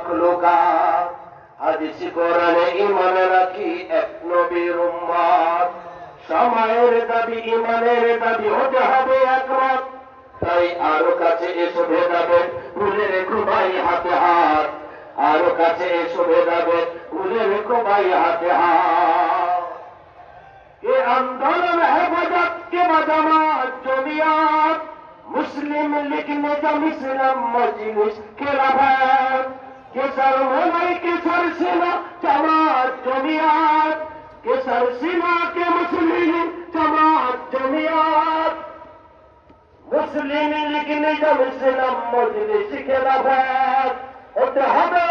মাখলুকাত। হাদিস কোরআনে ঈমান রাখি এক নবীর উম্মত। সময়ের দাবি ঈমানের দাবি হতে হবে একমত। তাই আরো কাছে এসো ভেদাভেদ ভুলে রেখো ভাই হাতে হাত। আরো কাছে এসো ভেদাভেদ ভুলে রেখো ভাই হাতে হাত। ये आंदोलन है वजह के बजामात जमियात। मुस्लिम लीग निजाम इस्लाम मजलिस खिलाफत के सरमोनाई के सरसीमा जमात जमियात के सरसीमा के मुस्लिम जमात जमियात। मुस्लिम लीग निजाम इस्लाम मजलिस खिलाफत होते হবে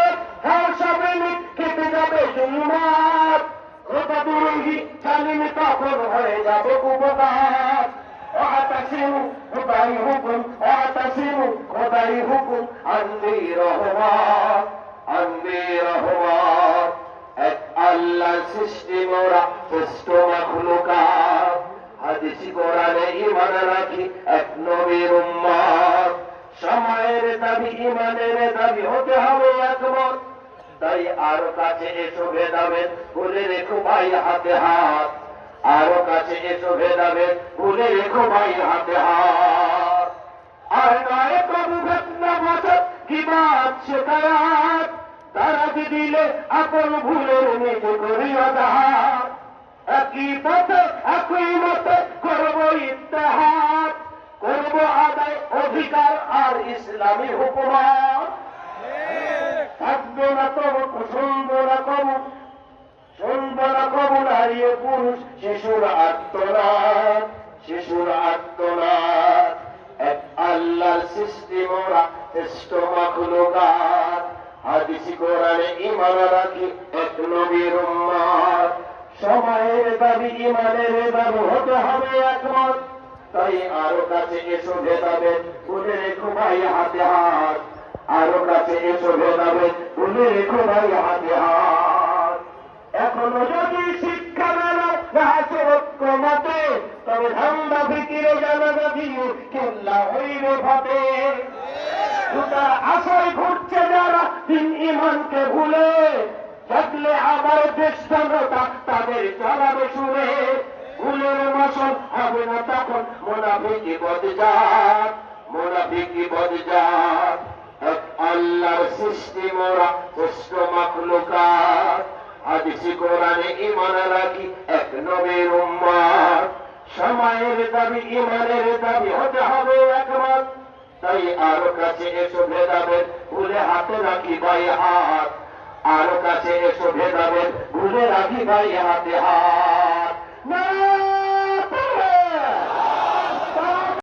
হ্যাঁ সবে কেটে যাবে জুলুমাত। খোদাদুরুহি জালিম তখন হয়ে যাবে উপকার। ওয়াতাসিমু খোদাই হুকুম ওয়াতাসিমু খোদাই হুকুম আনবি রহমান আনবি রহমান। এক আল্লাহ সৃষ্টি মোরা শ্রেষ্ঠ মাখলুকাত। হাদিস কোরআনে ঈমান রাখি এক নবীর উম্মত। সময়ের দাবি ঈমানের দাবি হতে হবে একমত। তাই আরো কাছে এসো ভেদাভেদ ভুলে রেখো ভাই হাতে হাত। আরো কাছে এসো ভেদাভেদ ভুলে রেখো ভাই হাতে হাত। আর নয় প্রভু ভেদনা বচত কি বাত শেখায়াত। তারা দিলে আপন ভুলের নিজে করিও দাহাত। একই পথে একই মতে করবো ইত্তেহাদ। করবো আদায় অধিকার আর ইসলামী হুকুমত। থাকবে না তবু শুনবো না কবু শুনবো না কবু নারী ও পুরুষ শিশুর আত্মনাদ শিশুর আত্মনাদ। এক আল্লাহর সৃষ্টি মোরা শ্রেষ্ঠ মাখলুকাত। হাদিস কোরআনে ঈমান রাখি এক নবীর উম্মত। সময়ের দাবি ঈমানের দাবি হতে হবে একমত। তাই আরো কাছে এসো ভেদাভেদ ভুলে রেখো ভাই হাতে হাত। আরো কাছে এসো ভেদাভেদ ভুলে রেখো ভাই হাতে হাত। এখনো যদি শিক্ষা মেলা না ঐক্যমতে তবে ধান্দা ফিকিরে জানা দিয়ে কেল্লা হইবে ভাবে। দুটা আশায় ঘুরছে যারা দিন ঈমানকে ভুলে। থাকলে আবার দেশ জনতা তাদের চলাবে শুনে। ভুলের মাসল হবে না তখন মুনাফিকি বদজাত মুনাফিকি বদজাত। এক আল্লাহর সৃষ্টি মোরা শ্রেষ্ঠ মাখলুকাত। হাদিস কোরআনে ঈমান রাখি এক নবীর উম্মত। সময়ের দাবি ঈমানের দাবি হতে হবে একমত। তাই আরো কাছে এসো ভেদাভেদ ভুলে হাতে রাখি ভাই হাত। আরো কাছে এসো ভেদাভেদ ভুলে রাখি ভাই হাতে হাত।